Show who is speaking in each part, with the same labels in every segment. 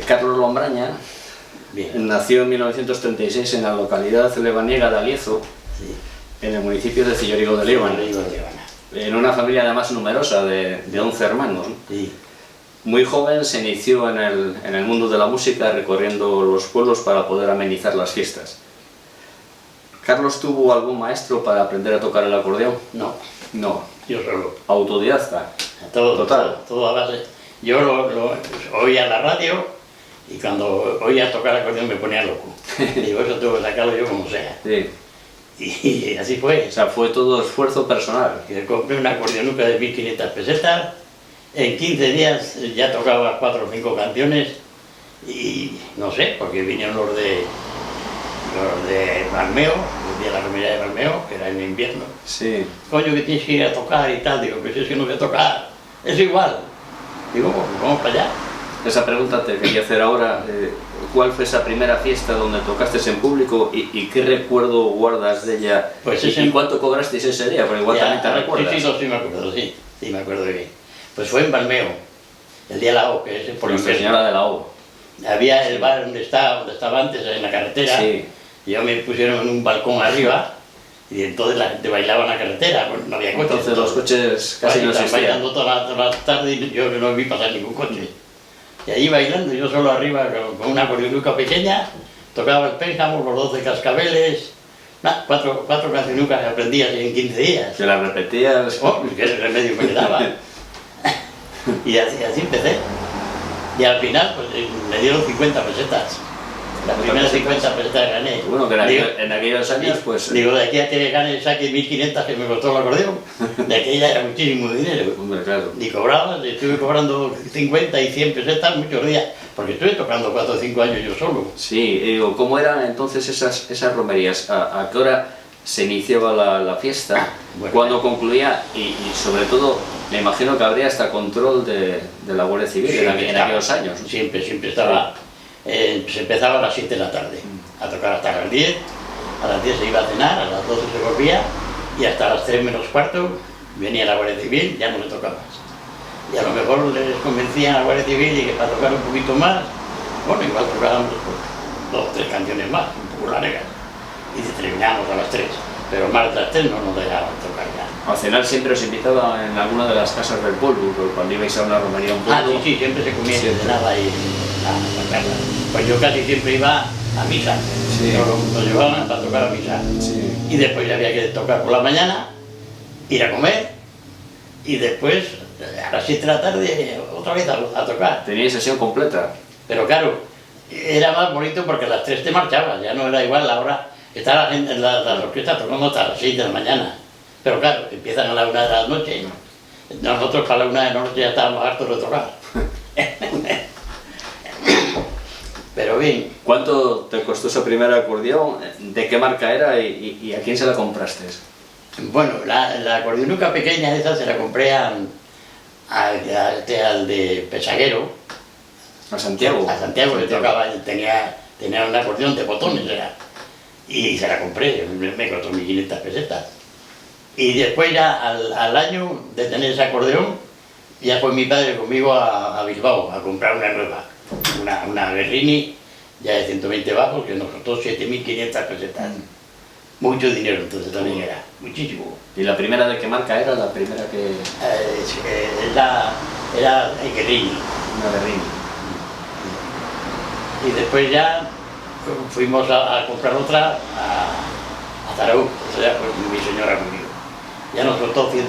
Speaker 1: Carlos Lombraña.
Speaker 2: Bien.
Speaker 1: Nació en 1936 en la localidad lebaniega de Aliezo,
Speaker 2: Sí.
Speaker 1: en el municipio de Cillorigo de Líbano,
Speaker 2: Cillorigo de Líbano.
Speaker 1: en una familia además numerosa de 11 hermanos.
Speaker 2: Sí.
Speaker 1: Muy joven se inició en el mundo de la música, recorriendo los pueblos para poder amenizar las fiestas. ¿Carlos tuvo algún maestro para aprender a tocar el acordeón?
Speaker 2: No,
Speaker 1: No.
Speaker 2: yo solo.
Speaker 1: Autodidacta.
Speaker 2: Todo,
Speaker 1: Total.
Speaker 2: todo a base. Yo lo oía en la radio y cuando oía tocar acordeón me ponía loco. Digo, eso tengo que sacarlo yo como sea.
Speaker 1: Sí.
Speaker 2: Y así fue.
Speaker 1: O sea, fue todo esfuerzo personal.
Speaker 2: Que compré una acordeonuca de 1500 pesetas. En 15 días ya tocaba 4 o 5 canciones y no sé, porque vinieron los de Balmeo, los días de la romería de Balmeo, que era en invierno.
Speaker 1: Sí.
Speaker 2: Coño, que tienes que ir a tocar y tal. Digo, pues es que no voy a tocar, es igual. Digo, pues vamos para allá.
Speaker 1: Esa pregunta te quería hacer ahora. ¿Cuál fue esa primera fiesta donde tocaste en público y qué recuerdo guardas de ella?
Speaker 2: Pues
Speaker 1: ¿Y cuánto cobrasteis ese día? Porque igual también te recuerdas.
Speaker 2: Sí, me acuerdo, sí me acuerdo bien. Pues fue en Balmeo, el día de la O, que es por
Speaker 1: Nuestra Señora de la O.
Speaker 2: Había el bar donde estaba antes, en la carretera,
Speaker 1: Sí.
Speaker 2: y yo me pusieron en un balcón arriba, y entonces la gente bailaba en la carretera, pues no había coches.
Speaker 1: Entonces los coches casi no
Speaker 2: Estaban
Speaker 1: existían.
Speaker 2: bailando toda la tarde y yo no vi pasar ningún coche. Y allí bailando, yo solo arriba con una acordeonuca pequeña, tocaba el pénjamo, los 12 cascabeles, cuatro cancionucas que aprendí así en 15 días.
Speaker 1: Que las repetías.
Speaker 2: Oh, qué remedio me quedaba. Y así empecé. Y al final pues, me dieron 50 pesetas. Las primeras 50 pesetas gané.
Speaker 1: Bueno, que en aquellos años, pues.
Speaker 2: Digo, de aquí a que gane saque 1500 que me costó el acordeón, de aquella era muchísimo dinero.
Speaker 1: Hombre, claro.
Speaker 2: Y cobraba, estuve cobrando 50 y 100 pesetas muchos días, porque estuve tocando 4 o 5 años yo solo.
Speaker 1: Sí, digo, ¿cómo eran entonces esas romerías? ¿A qué hora se iniciaba la fiesta?
Speaker 2: Bueno,
Speaker 1: ¿Cuándo concluía? Y sobre todo, me imagino que habría hasta control de la Guardia Civil en aquellos años.
Speaker 2: Siempre estaba. Se empezaba a las 7 de la tarde, a tocar hasta las 10. A las 10 se iba a cenar, a las 12 se volvía, y hasta las 3 menos cuarto venía la Guardia Civil, ya no le tocaba más. Y a lo mejor les convencían a la Guardia Civil y que para tocar un poquito más, bueno, igual tocábamos pues, 2 o 3 canciones más, un poco largas, y terminábamos a las 3. Pero más de las 3 no nos dejaban tocar ya.
Speaker 1: A cenar siempre os invitaba en alguna de las casas del pueblo, cuando ibais a una romería a un pueblo.
Speaker 2: Sí, siempre se comía y se cenaba ahí en la casa. Pues yo casi siempre iba a misa,
Speaker 1: Sí.
Speaker 2: nos llevaban para tocar a misa.
Speaker 1: Sí.
Speaker 2: Y después ya había que tocar por la mañana, ir a comer, y después a las 7 de la tarde otra vez a tocar.
Speaker 1: Teníais sesión completa.
Speaker 2: Pero claro, era más bonito porque a las 3 te marchabas, ya no era igual la hora. Está la gente, las orquestas tocando hasta las 6 de la mañana. Pero claro, empiezan a la 1 de la noche. Nosotros para la 1 de la noche ya estábamos hartos de tocar. Pero bien.
Speaker 1: ¿Cuánto te costó ese primer acordeón? ¿De qué marca era y a quién se la compraste?
Speaker 2: Bueno, la acordeonuca pequeña esa se la compré al de Pesaguero.
Speaker 1: ¿A Santiago?
Speaker 2: A Santiago, que tocaba, tenía un acordeón de botones, era. Y se la compré, me costó 1500 pesetas. Y después ya al año de tener ese acordeón, ya fue mi padre conmigo a Bilbao a comprar una nueva, una Guerrini, ya de 120 bajos, que nos costó 7500 pesetas. Mucho dinero entonces también era, muchísimo.
Speaker 1: ¿Y la primera de qué marca era? La primera que...
Speaker 2: Era el Guerrini.
Speaker 1: Una Guerrini.
Speaker 2: Y después ya fuimos a comprar otra a Zarauz, o sea, pues mi señora conmigo. Ya nos costó 105.000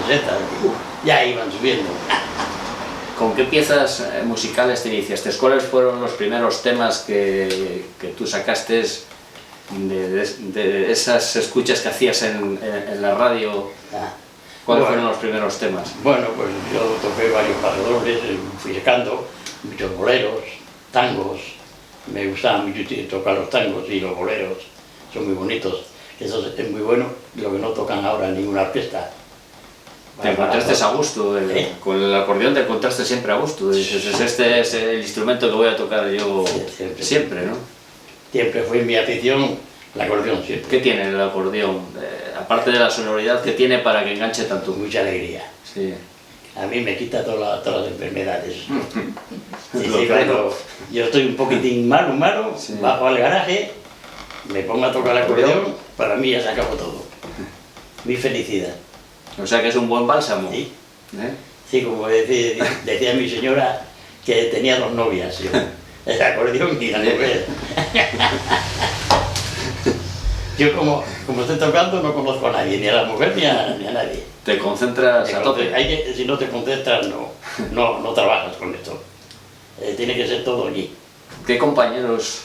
Speaker 2: pesetas, ya iban subiendo.
Speaker 1: ¿Con qué piezas musicales te iniciaste? ¿Cuáles fueron los primeros temas que tú sacaste de esas escuchas que hacías en la radio? ¿Cuáles fueron los primeros temas?
Speaker 2: Bueno, pues yo toqué varios pasadores, fui sacando muchos boleros, tangos. Me gustaba mucho tocar los tangos y los boleros, son muy bonitos. Eso es muy bueno, lo que no tocan ahora en ninguna orquesta.
Speaker 1: ¿Te encontraste a gusto? Con el acordeón te encontraste siempre a gusto. Dices, este es el instrumento que voy a tocar yo siempre, ¿no?
Speaker 2: Siempre fue mi afición el acordeón, siempre.
Speaker 1: ¿Qué tiene el acordeón? Aparte de la sonoridad que tiene para que enganche tanto.
Speaker 2: Mucha alegría.
Speaker 1: Sí.
Speaker 2: a mí me quita todas las enfermedades.
Speaker 1: Lo
Speaker 2: Sí,
Speaker 1: claro.
Speaker 2: bueno, yo estoy un poquitín malo,
Speaker 1: Sí.
Speaker 2: bajo al garaje, me pongo a tocar el acordeón, para mí ya se acabó todo. Mi felicidad.
Speaker 1: O sea que es un buen bálsamo.
Speaker 2: Sí,
Speaker 1: ¿Eh?
Speaker 2: sí, como decía mi señora, que tenía 2 novias, yo, el acordeón y la mujer. Yo como estoy tocando no conozco a nadie, ni a la mujer ni a nadie.
Speaker 1: Te concentras a tope.
Speaker 2: Si no te concentras no trabajas con esto. Tiene que ser todo allí.
Speaker 1: ¿Qué compañeros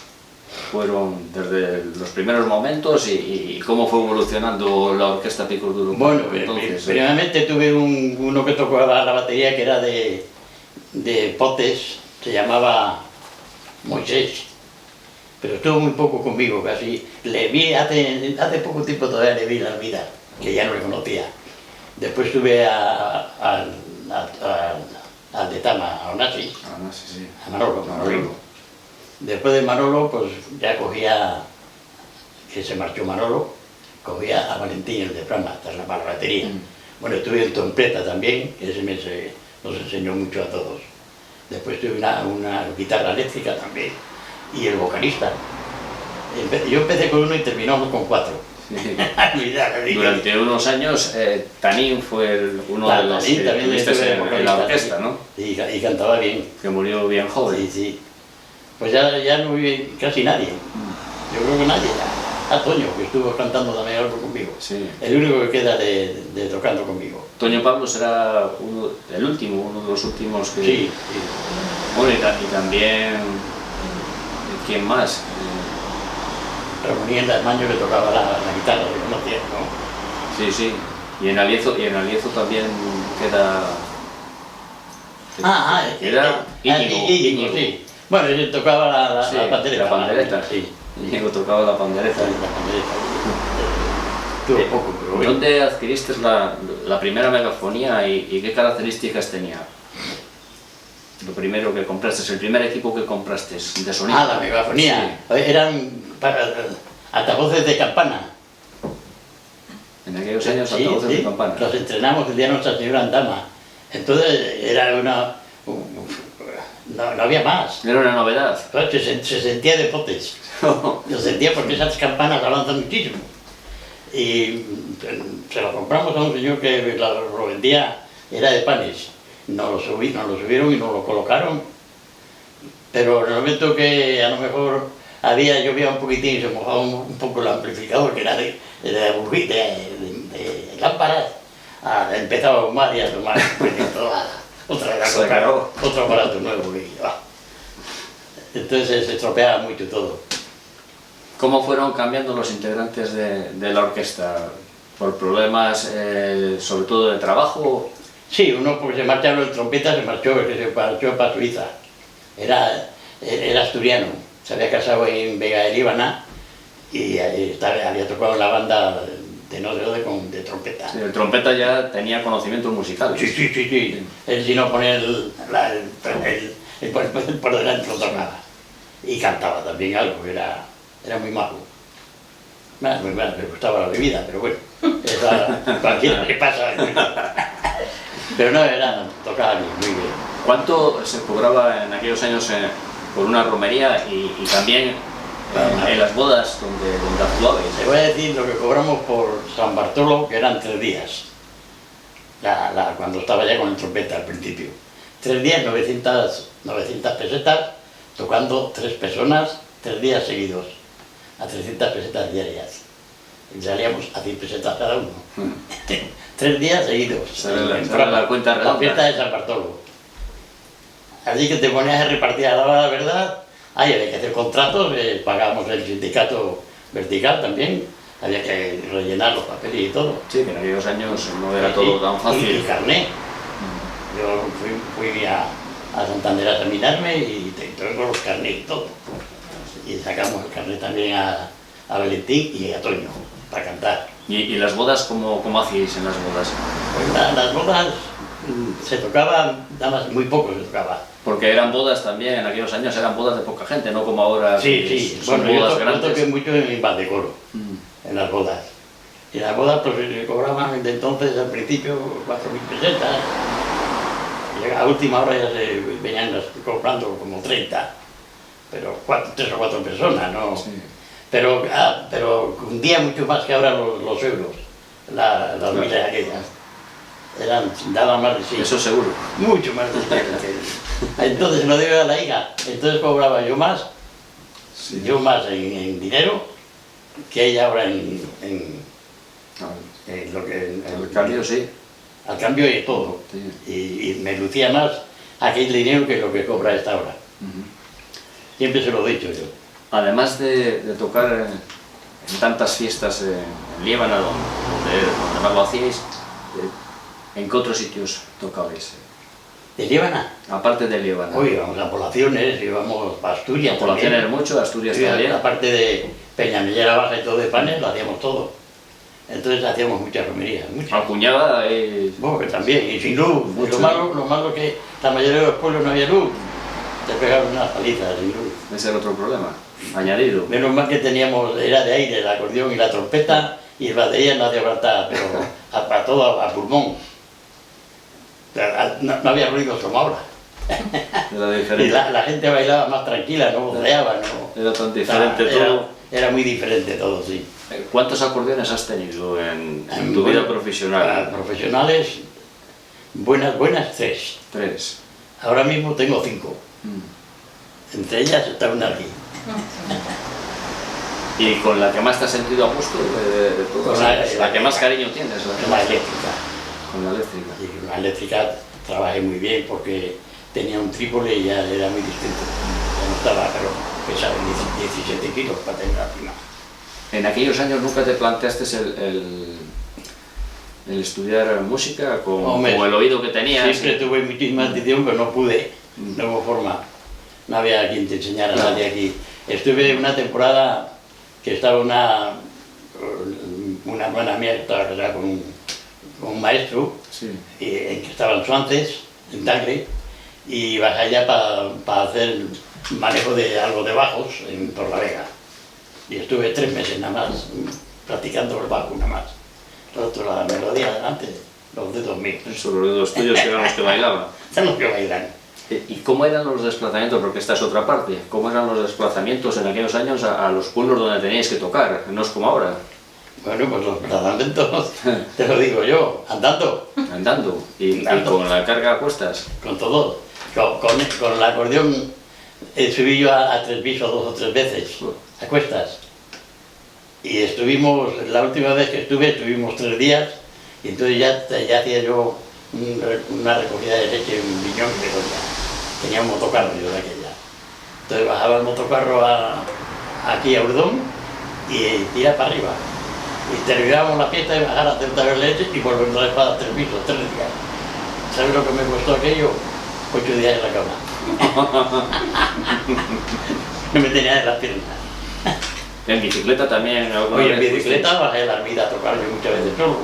Speaker 1: fueron desde los primeros momentos y cómo fue evolucionando la orquesta Pico Duro?
Speaker 2: Bueno,
Speaker 1: entonces,
Speaker 2: primeramente tuve uno que tocaba la batería que era de Potes, se llamaba Moisés, pero estuvo muy poco conmigo, casi. Le vi hace poco tiempo, todavía le vi la vida, que ya no le conocía. Después tuve al de Tama, a Onassis,
Speaker 1: Ah, no, sí, sí.
Speaker 2: a Manolo.
Speaker 1: Manolo.
Speaker 2: Después de Manolo, pues ya cogía, que se marchó Manolo, cogía a Valentín, el de Prama, para la batería. Bueno, tuve el trompeta también, que ese nos enseñó mucho a todos. Después tuve una guitarra eléctrica también, y el vocalista. Yo empecé con uno y terminamos con 4.
Speaker 1: Sí. Durante unos años, Tanín fue uno de los que
Speaker 2: también
Speaker 1: tuviste
Speaker 2: estuve
Speaker 1: en la
Speaker 2: vocalista,
Speaker 1: orquesta,
Speaker 2: sí.
Speaker 1: ¿no?
Speaker 2: Y cantaba bien.
Speaker 1: Que murió bien joven.
Speaker 2: Sí, sí. Pues ya no vive casi nadie. Yo creo que nadie. A Toño, que estuvo cantando también algo conmigo.
Speaker 1: Sí.
Speaker 2: El único que queda de tocando conmigo.
Speaker 1: Toño Pablo será uno de los últimos que...
Speaker 2: Sí, sí.
Speaker 1: Bueno, y también... ¿Quién más?
Speaker 2: Ramón en las manos que tocaba la guitarra, lo conocía, ¿no?
Speaker 1: Sí, sí. Y en Aliezo también queda... Era Íñigo.
Speaker 2: Sí. Bueno, él tocaba
Speaker 1: Sí,
Speaker 2: la pandereta.
Speaker 1: la pandereta.
Speaker 2: Sí.
Speaker 1: Íñigo tocaba la pandereta.
Speaker 2: La pandereta. Tuvo poco, pero bueno.
Speaker 1: ¿Dónde adquiriste la primera megafonía y qué características tenía? Lo primero que compraste, el primer equipo que compraste de sonido.
Speaker 2: Ah, la megafonía. Eran altavoces de campana.
Speaker 1: En aquellos años,
Speaker 2: Sí,
Speaker 1: altavoces
Speaker 2: sí.
Speaker 1: de campana.
Speaker 2: Los estrenamos el día de Nuestra Señora Andama. Entonces era no había más.
Speaker 1: Era una novedad.
Speaker 2: Se sentía de Potes. Lo sentía porque esas campanas avanzan muchísimo. Y se lo compramos a un señor que lo vendía, era de Panes. Nos lo subieron y nos lo colocaron. Pero en el momento que a lo mejor llovía un poquitín y se mojaba un poco el amplificador, que era de lámparas, empezaba a fumar y a tomar otra vez a comprar otro aparato nuevo. Entonces se estropeaba mucho todo.
Speaker 1: ¿Cómo fueron cambiando los integrantes de la orquesta? ¿Por problemas, sobre todo de trabajo?
Speaker 2: Sí, uno porque se marcharon el trompeta, se marchó para Suiza. Era asturiano, se había casado en Vega de Líbana y había tocado en la banda de no sé dónde de trompeta.
Speaker 1: Sí, el trompeta ya tenía conocimientos musicales.
Speaker 2: Sí. Él si no ponía el por delante lo tocaba. Y cantaba también algo, era muy majo. Muy mal, me gustaba la bebida, pero bueno, eso a cualquiera le pasa. Pero no, tocaba muy bien.
Speaker 1: ¿Cuánto se cobraba en aquellos años por una romería y también en las bodas donde actuabais?
Speaker 2: Te voy a decir lo que cobramos por San Bartolo, que eran 3 días. Cuando estaba ya con el trompeta al principio. 3 días, 900 pesetas, tocando 3 personas, 3 días seguidos, a 300 pesetas diarias. Y salíamos a 100 pesetas cada uno. 3 días seguidos.
Speaker 1: Sale la cuenta redonda.
Speaker 2: La fiesta de San Bartolo. Así que te ponías a repartir a la hora de la verdad. Había que hacer contratos, pagábamos el sindicato vertical también. Había que rellenar los papeles y todo.
Speaker 1: Sí, que en aquellos años no era todo tan fácil.
Speaker 2: Y carné. Yo fui a Santander a examinarme y tengo los carnés y todo. Y sacamos el carnet también a Valentín y a Toño para cantar.
Speaker 1: ¿Y las bodas cómo hacíais en las bodas?
Speaker 2: Pues las bodas se tocaban, nada más, muy poco se tocaba.
Speaker 1: Porque eran bodas también, en aquellos años eran bodas de poca gente, no como ahora.
Speaker 2: Sí.
Speaker 1: Son
Speaker 2: Bueno,
Speaker 1: bodas
Speaker 2: yo
Speaker 1: grandes.
Speaker 2: toqué mucho en Valdecoro, en las bodas. Y las bodas pues se cobraban de entonces al principio 4.000 pesetas. A última hora ya se venían comprando como 30, pero 3 o 4 personas, ¿no?
Speaker 1: Sí.
Speaker 2: Pero hundía mucho más que ahora los euros, las miles aquellas. Daban más de 6.
Speaker 1: Eso seguro.
Speaker 2: Mucho más de 6. Entonces se lo debe a la hija. Entonces cobraba yo más,
Speaker 1: Sí.
Speaker 2: en dinero que ella ahora en lo que...
Speaker 1: El cambio sí.
Speaker 2: Al cambio y todo.
Speaker 1: Sí.
Speaker 2: Y me lucía más aquel dinero que lo que cobra esta hora. Siempre se lo he dicho yo.
Speaker 1: Además de tocar en tantas fiestas en Líbana, donde más lo hacíais, ¿en qué otros sitios tocabais?
Speaker 2: ¿De Líbana?
Speaker 1: Aparte de Líbana.
Speaker 2: Hoy íbamos a poblaciones, íbamos a Asturias.
Speaker 1: Poblaciones
Speaker 2: también.
Speaker 1: mucho, Asturias
Speaker 2: Sí,
Speaker 1: también.
Speaker 2: aparte de Peñamellera Baja y todo de panes, lo hacíamos todo. Entonces hacíamos mucha romería, mucha.
Speaker 1: Acuñada
Speaker 2: Bueno, que también, y sin luz.
Speaker 1: Mucho.
Speaker 2: Lo malo que la mayoría de los pueblos no había luz. Te pegaban unas palizas sin luz.
Speaker 1: ese es el otro problema, añadido.
Speaker 2: Menos mal que teníamos, era de aire, el acordeón y la trompeta, y el batería no hacía falta, pero para todo a pulmón. No había ruidos como ahora.
Speaker 1: Era
Speaker 2: Y
Speaker 1: diferente.
Speaker 2: la gente bailaba más tranquila, no voceaba, no...
Speaker 1: Era tan diferente todo.
Speaker 2: Era muy diferente todo, sí.
Speaker 1: ¿Cuántos acordeones has tenido en tu vida profesional?
Speaker 2: Profesionales, buenas, 3.
Speaker 1: 3.
Speaker 2: Ahora mismo tengo 5. Entre ellas está una aquí.
Speaker 1: ¿Y con la que más te has sentido a gusto de todas?
Speaker 2: Con la
Speaker 1: que más cariño tienes.
Speaker 2: La eléctrica.
Speaker 1: Con la eléctrica.
Speaker 2: Y con la eléctrica trabajé muy bien porque tenía un trípode y ya era muy distinto. Ya no estaba, pero pesaba 17 kilos para tener la cima.
Speaker 1: ¿En aquellos años nunca te planteaste el estudiar música con el oído que tenías?
Speaker 2: Siempre tuve muchísima atención, pero no pude, no hubo forma. No había quien te enseñara, nadie aquí. Estuve una temporada que estaba una hermana mía que estaba casada con un maestro,
Speaker 1: Sí.
Speaker 2: en que estaba en Suances, en Tagle, y bajé allá para hacer manejo de algo de bajos en Torlavega. Y estuve 3 meses nada más, practicando el bajo nada más. Lo otro, la melodía adelante, los dedos míos.
Speaker 1: Eso, los dedos tuyos que eran los que bailaban.
Speaker 2: Son los que bailan.
Speaker 1: ¿Y cómo eran los desplazamientos? Porque esta es otra parte. ¿Cómo eran los desplazamientos en aquellos años a los pueblos donde teníais que tocar? No es como ahora.
Speaker 2: Bueno, pues los desplazamientos, te lo digo yo, andando,
Speaker 1: Andando. Y con la carga a cuestas.
Speaker 2: con todo. Con el acordeón subí yo a 3 pisos 2 o 3 veces, a cuestas. Y estuvimos, la última vez que estuvimos 3 días, y entonces ya hacía yo una recogida de leche en un viñón que tenía un motocarro yo de aquella. Entonces bajaba el motocarro aquí a Urdón y tira para arriba. Y terminábamos la fiesta y bajar a hacer otra vez leche y volver a para 3 pisos, 3 días. ¿Sabes lo que me costó aquello? 8 días en la cama. No me tenía de las piernas.
Speaker 1: En bicicleta también.
Speaker 2: Oye, en bicicleta bajé la Armida a tocar yo muchas veces solo.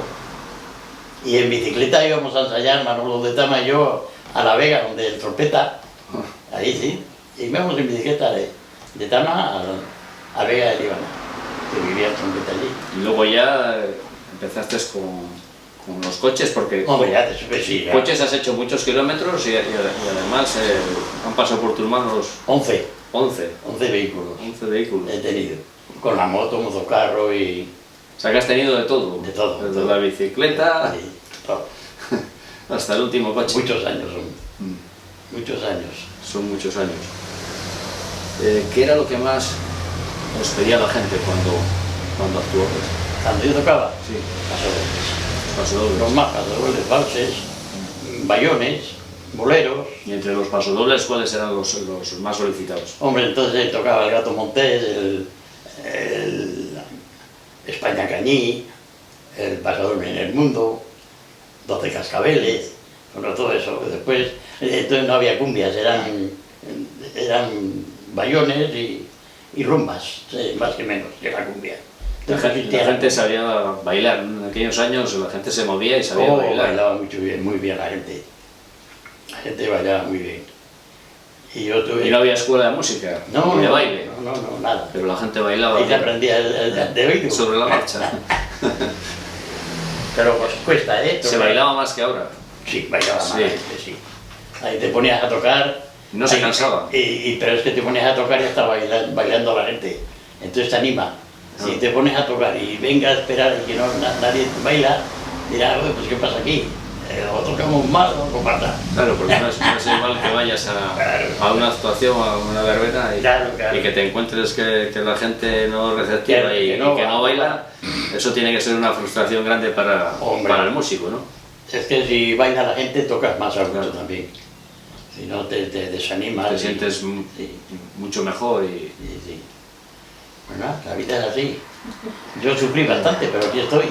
Speaker 2: Y en bicicleta íbamos a ensayar Manolo de Tama y yo a La Vega, donde el trompeta, ahí sí. Y íbamos en bicicleta de Tama a Vega de Líbana, que vivía el trompeta allí.
Speaker 1: Y luego ya empezaste con los coches, porque
Speaker 2: Hombre, ya te supe, sí. Ya.
Speaker 1: coches has hecho muchos kilómetros y además han pasado por tus manos
Speaker 2: 11
Speaker 1: 11
Speaker 2: vehículos
Speaker 1: 11 vehículos.
Speaker 2: he tenido. Con la moto, motocarro y...
Speaker 1: O sea que has tenido de todo.
Speaker 2: De todo.
Speaker 1: Desde la bicicleta
Speaker 2: y todo.
Speaker 1: hasta el último coche.
Speaker 2: Muchos años son. Muchos años.
Speaker 1: Son muchos años. ¿Qué era lo que más os pedía la gente cuando actuabas?
Speaker 2: Cuando yo tocaba,
Speaker 1: Sí,
Speaker 2: pasodobles.
Speaker 1: pasodobles.
Speaker 2: Los más pasodobles, valses, bayones, boleros.
Speaker 1: Y entre los pasodobles, ¿cuáles eran los más solicitados?
Speaker 2: Hombre, entonces tocaba el Gato Montés, el España Cañí, el Pasodoble en el Mundo, 12 Cascabeles, bueno, todo eso. Después, entonces no había cumbias, eran bayones y rumbas, más que menos, que la cumbia.
Speaker 1: La gente sabía bailar. En aquellos años la gente se movía y sabía bailar.
Speaker 2: Bailaba mucho bien, muy bien la gente. La gente bailaba muy bien. Y yo tuve...
Speaker 1: Y no había escuela de música, ni de baile.
Speaker 2: No, nada.
Speaker 1: Pero la gente bailaba
Speaker 2: Ahí se aprendía de oído.
Speaker 1: sobre la marcha.
Speaker 2: Pero pues cuesta, ¿eh?
Speaker 1: Se bailaba más que ahora.
Speaker 2: Sí, bailaba más
Speaker 1: Sí.
Speaker 2: la gente, sí. Ahí te ponías a tocar.
Speaker 1: No se cansaba.
Speaker 2: Pero es que te ponías a tocar y está bailando la gente. Entonces te anima. Si te pones a tocar y venga a esperar y que no, nadie baila, dirá, pues ¿qué pasa aquí? Nosotros tocamos mal, no comparta.
Speaker 1: Claro, porque no es igual que vayas a una actuación, a una verbena y que te encuentres que la gente no es receptiva
Speaker 2: Claro,
Speaker 1: y
Speaker 2: que no
Speaker 1: que no
Speaker 2: va.
Speaker 1: baila. Eso tiene que ser una frustración grande para el músico, ¿no?
Speaker 2: Es que si baila la gente tocas más a gusto
Speaker 1: Claro.
Speaker 2: también. Si no te desanimas.
Speaker 1: Te sientes mucho mejor y...
Speaker 2: Sí. Bueno, la vida es así. Yo sufrí bastante, pero aquí estoy.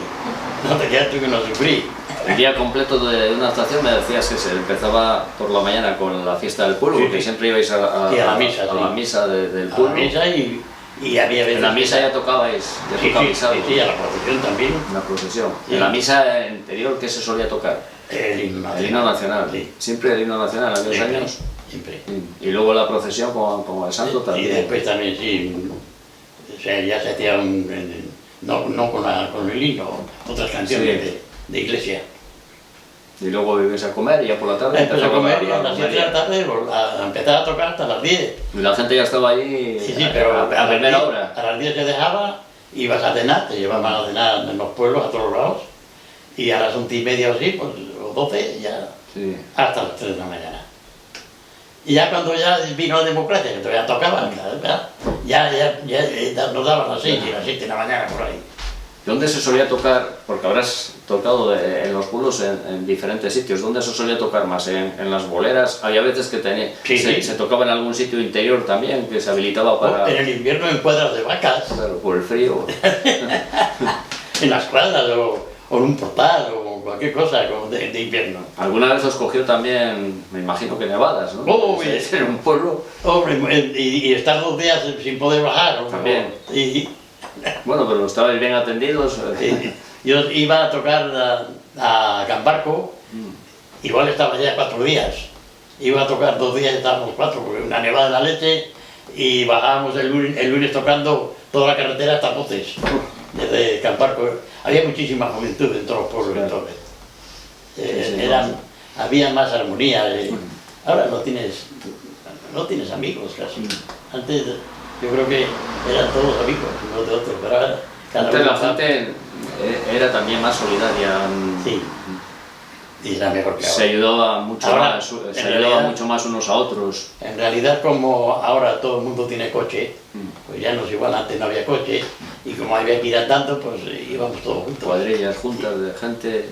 Speaker 2: No te quedas tú que no sufrí.
Speaker 1: El día completo de una actuación me decías que se empezaba por la mañana con la fiesta del pueblo,
Speaker 2: Sí,
Speaker 1: porque
Speaker 2: sí.
Speaker 1: siempre ibais a
Speaker 2: Y a la misa,
Speaker 1: a la
Speaker 2: sí.
Speaker 1: misa del
Speaker 2: A la
Speaker 1: pueblo.
Speaker 2: misa y había veces...
Speaker 1: En la misa ya tocabais,
Speaker 2: Sí,
Speaker 1: tocabais algo.
Speaker 2: sí, a la procesión también.
Speaker 1: Una procesión.
Speaker 2: Sí.
Speaker 1: En la misa anterior, ¿qué se solía tocar?
Speaker 2: El himno nacional.
Speaker 1: El himno nacional.
Speaker 2: Sí.
Speaker 1: Siempre el himno nacional, aquellos
Speaker 2: Siempre,
Speaker 1: años.
Speaker 2: siempre.
Speaker 1: Y luego la procesión con el santo
Speaker 2: Y
Speaker 1: también.
Speaker 2: después también, sí. O sea, ya se hacía no con el himno, otras canciones
Speaker 1: Sí.
Speaker 2: de iglesia.
Speaker 1: Y luego ibais a comer y ya por la tarde
Speaker 2: Empezó a comer y a
Speaker 1: la
Speaker 2: las 7 de la tarde a empezar a tocar hasta las 10.
Speaker 1: Y la gente ya estaba allí
Speaker 2: Sí, pero
Speaker 1: a
Speaker 2: las
Speaker 1: primera
Speaker 2: 10
Speaker 1: hora.
Speaker 2: A las 10 se dejaba, ibas a cenar, te llevaban a cenar en los pueblos, a todos lados, y a las 11:30 o así, pues, o 12, ya
Speaker 1: Sí.
Speaker 2: hasta las 3 de la mañana. Y ya cuando ya vino la democracia, que todavía tocaban, ya nos daban las 6 y las 7 de la mañana por ahí.
Speaker 1: ¿Dónde se solía tocar? Porque habrás tocado en los pueblos en diferentes sitios. ¿Dónde se solía tocar más? ¿En las boleras? Había veces que
Speaker 2: Sí.
Speaker 1: se tocaba en algún sitio interior también, que se habilitaba para...
Speaker 2: En el invierno en cuadras de vacas,
Speaker 1: Claro, por el frío.
Speaker 2: en las cuadras o en un portal o cualquier cosa como de invierno.
Speaker 1: Alguna vez os cogió también, me imagino que nevadas, ¿no?
Speaker 2: Oh,
Speaker 1: Sí, en un pueblo.
Speaker 2: Hombre, y estar 2 días sin poder bajar.
Speaker 1: También.
Speaker 2: Y
Speaker 1: Bueno, pero estabais bien atendidos.
Speaker 2: yo iba a tocar a Cambarco, igual estaba ya 4 días. Iba a tocar 2 días y estábamos 4, porque una nevada de la leche, y bajábamos el lunes tocando toda la carretera hasta Poces, desde Cambarco. Había muchísima juventud en todos los pueblos entonces.
Speaker 1: Sí,
Speaker 2: Había más armonía. Ahora no tienes amigos casi. Antes yo creo que eran todos amigos, unos de otros, pero ahora cada
Speaker 1: Antes
Speaker 2: uno
Speaker 1: la gente era también más solidaria.
Speaker 2: Sí. Y era mejor que ahora.
Speaker 1: Se ayudaba mucho
Speaker 2: Ahora,
Speaker 1: más,
Speaker 2: en realidad,
Speaker 1: mucho más unos a otros.
Speaker 2: En realidad, como ahora todo el mundo tiene coche, pues ya no es igual, antes no había coche, y como había que ir andando, pues íbamos todos juntos.
Speaker 1: Cuadrillas juntas de gente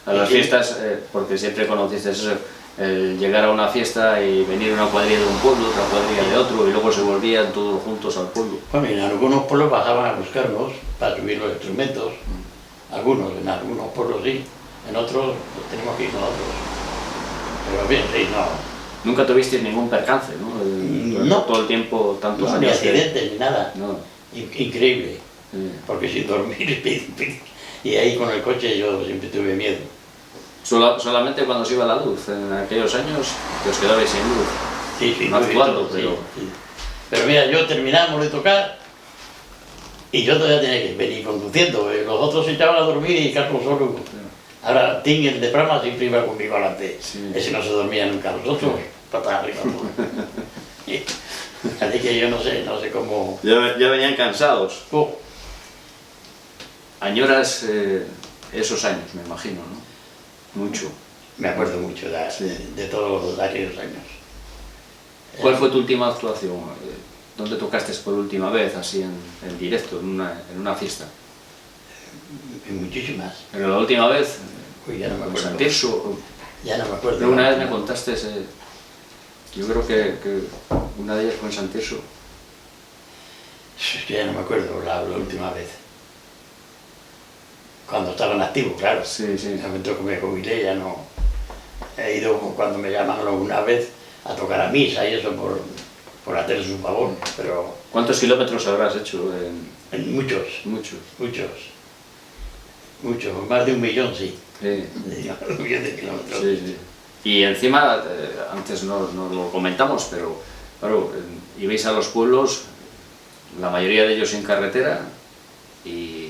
Speaker 1: a las
Speaker 2: Sí.
Speaker 1: fiestas, porque siempre conociste eso, el llegar a una fiesta y venir una cuadrilla de un pueblo, otra cuadrilla de otro, y luego se volvían todos juntos al pueblo.
Speaker 2: Bueno, y en algunos pueblos bajaban a buscarnos para subir los instrumentos, en algunos pueblos sí, en otros pues, tenemos que ir nosotros. Pero bien, sí, no.
Speaker 1: Nunca tuvisteis ningún percance, ¿no?
Speaker 2: No.
Speaker 1: Todo el tiempo, tantos
Speaker 2: No, ni
Speaker 1: años.
Speaker 2: accidentes ni nada.
Speaker 1: No.
Speaker 2: Increíble,
Speaker 1: Sí.
Speaker 2: porque sin dormir y ahí con el coche yo siempre tuve miedo.
Speaker 1: Solamente cuando se iba la luz, en aquellos años que os quedabais sin luz.
Speaker 2: Sí,
Speaker 1: No
Speaker 2: tuve
Speaker 1: actuando,
Speaker 2: todo,
Speaker 1: pero-
Speaker 2: sí. Pero mira, yo terminamos de tocar y yo todavía tenía que venir conduciendo. Los otros se echaban a dormir y Carlos solo. Ahora, Tim, el de Prama, siempre iba conmigo adelante.
Speaker 1: Sí.
Speaker 2: Ese no se dormía nunca. Los otros, patas arriba. Así que yo no sé cómo...
Speaker 1: Ya venían cansados.
Speaker 2: Oh,
Speaker 1: Añoras esos años, me imagino, ¿no? Mucho.
Speaker 2: me acuerdo mucho de todos aquellos años.
Speaker 1: ¿Cuál fue tu última actuación? ¿Dónde tocaste por última vez, así en directo, en una fiesta?
Speaker 2: Muchísimas.
Speaker 1: Pero la última vez,
Speaker 2: Uy, ya no me
Speaker 1: en
Speaker 2: acuerdo.
Speaker 1: San Tirso,
Speaker 2: Ya no me acuerdo.
Speaker 1: pero una vez me contaste, yo creo que una de ellas fue en San Tirso.
Speaker 2: Es que ya no me acuerdo la última vez. Cuando estaba en activo, claro.
Speaker 1: Sí.
Speaker 2: En el momento que me jubilé ya no... He ido cuando me llaman alguna vez a tocar a misa y eso por hacerles un favor, pero
Speaker 1: ¿Cuántos kilómetros habrás hecho?
Speaker 2: en muchos, más de 1 millón, sí.
Speaker 1: Sí.
Speaker 2: 1 millón de kilómetros.
Speaker 1: Sí. Y encima, antes no lo comentamos, pero claro, ibais a los pueblos, la mayoría de ellos en carretera y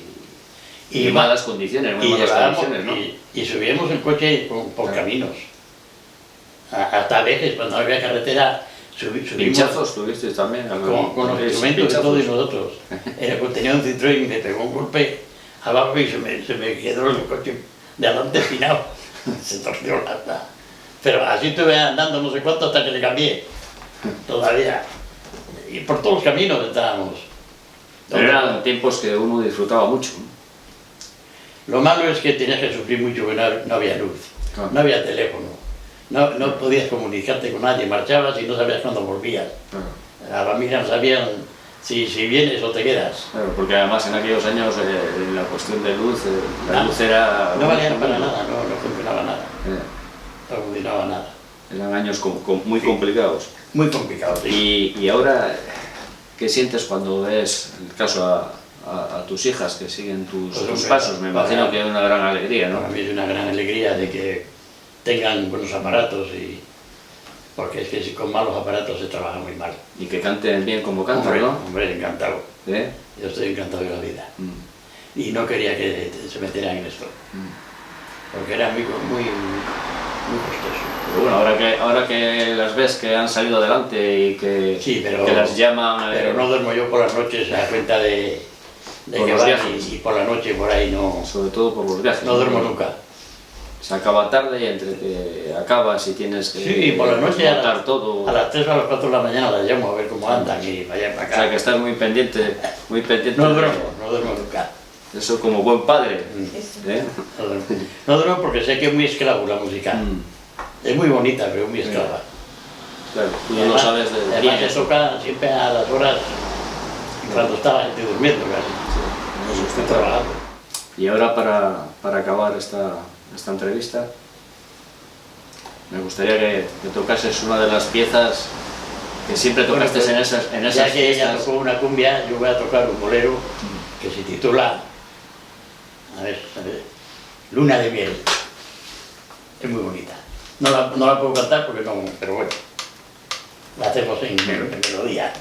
Speaker 1: en malas condiciones, muy
Speaker 2: y
Speaker 1: malas
Speaker 2: llevábamos-
Speaker 1: condiciones, ¿no?
Speaker 2: y subíamos el coche por caminos. Hasta a veces, cuando no había carretera, subimos
Speaker 1: ¿Pinchazos tuviste también?
Speaker 2: con los instrumentos de todos nosotros. Pues tenía un Citroën y me pegó un golpe abajo y se me quedó el coche de adelante espinado. Se torció la... Pero así estuve andando no sé cuánto hasta que le cambié. Todavía. Y por todos los caminos estábamos.
Speaker 1: Pero eran tiempos que uno disfrutaba mucho, ¿no?
Speaker 2: Lo malo es que tenías que sufrir mucho porque no había luz,
Speaker 1: Claro.
Speaker 2: no había teléfono, no podías comunicarte con nadie, marchabas y no sabías cuándo volvías.
Speaker 1: Claro.
Speaker 2: A la familia no sabían si vienes o te quedas.
Speaker 1: Claro, porque además en aquellos años la cuestión de luz, la
Speaker 2: Nada.
Speaker 1: luz era...
Speaker 2: No valía para nada, no funcionaba nada,
Speaker 1: Eh,
Speaker 2: no funcionaba nada.
Speaker 1: Eran años muy complicados.
Speaker 2: Muy complicado, sí.
Speaker 1: Y ahora, ¿qué sientes cuando ves, en el caso a tus hijas que siguen tus
Speaker 2: Pues, hombre,
Speaker 1: pasos? Me imagino que es una gran alegría, ¿no?
Speaker 2: Para mí es una gran alegría de que tengan buenos aparatos, porque es que si con malos aparatos se trabaja muy mal.
Speaker 1: Y que canten bien como cantan,
Speaker 2: Hombre,
Speaker 1: ¿no?
Speaker 2: hombre, encantado.
Speaker 1: ¿Eh?
Speaker 2: Yo estoy encantado de la vida.
Speaker 1: Mm,
Speaker 2: Y no quería que se metieran en esto,
Speaker 1: mm.
Speaker 2: porque era muy costoso.
Speaker 1: Pero bueno, ahora que las ves que han salido adelante y que,
Speaker 2: Sí, pero,
Speaker 1: que las llaman...
Speaker 2: pero no duermo yo por las noches a cuenta de
Speaker 1: Por
Speaker 2: que
Speaker 1: los
Speaker 2: van
Speaker 1: viajes.
Speaker 2: y por la noche por ahí no
Speaker 1: Sobre todo por los viajes.
Speaker 2: duermo nunca.
Speaker 1: Se acaba tarde y entre que acabas y tienes que
Speaker 2: Sí, por la noche
Speaker 1: montar todo.
Speaker 2: a las 3 o a las 4 de la mañana las llamo a ver cómo andan y para allá para
Speaker 1: O sea que
Speaker 2: acá.
Speaker 1: estás muy pendiente.
Speaker 2: No duermo nunca.
Speaker 1: Eso como buen padre. ¿Eh?
Speaker 2: No duermo porque sé que es muy esclavo la música.
Speaker 1: Mm,
Speaker 2: Es muy bonita, pero es muy esclava.
Speaker 1: claro, tú
Speaker 2: Y
Speaker 1: no lo sabes de
Speaker 2: además
Speaker 1: bien.
Speaker 2: se toca siempre a las horas cuando está la gente durmiendo casi.
Speaker 1: Sí,
Speaker 2: Estoy trabajando.
Speaker 1: Y ahora para acabar esta entrevista, me gustaría que tocases una de las piezas que siempre tocaste
Speaker 2: Bueno,
Speaker 1: en
Speaker 2: pues,
Speaker 1: esas
Speaker 2: ya que ella
Speaker 1: fiestas.
Speaker 2: tocó una cumbia, yo voy a tocar un bolero que se titula, a ver, Luna de miel. Es muy bonita. No la puedo cantar porque no, pero bueno, la hacemos en melodía.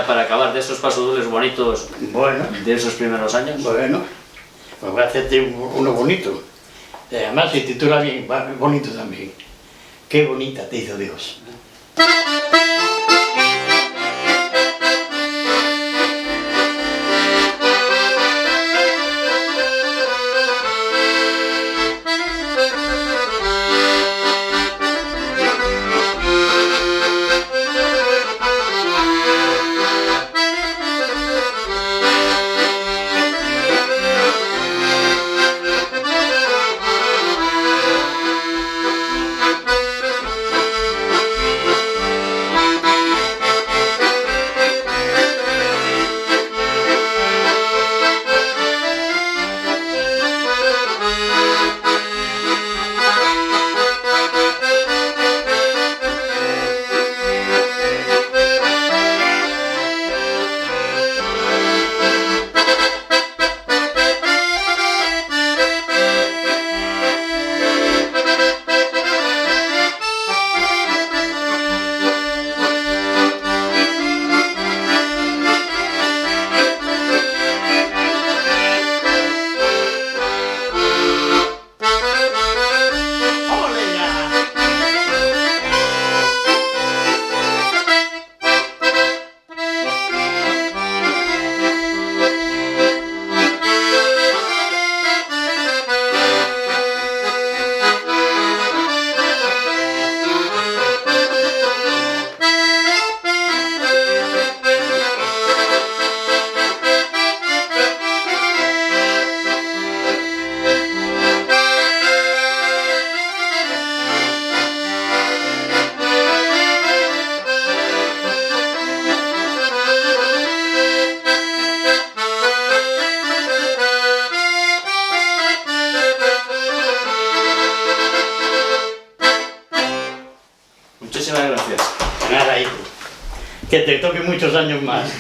Speaker 1: para acabar de esos pasodobles bonitos
Speaker 2: Bueno,
Speaker 1: de esos primeros años.
Speaker 2: bueno, pues voy a hacerte uno bonito. Además se titula bien, bonito también. Qué bonita te hizo Dios.
Speaker 1: Muchísimas gracias.
Speaker 2: Nada, hijo. Que te toque muchos años más.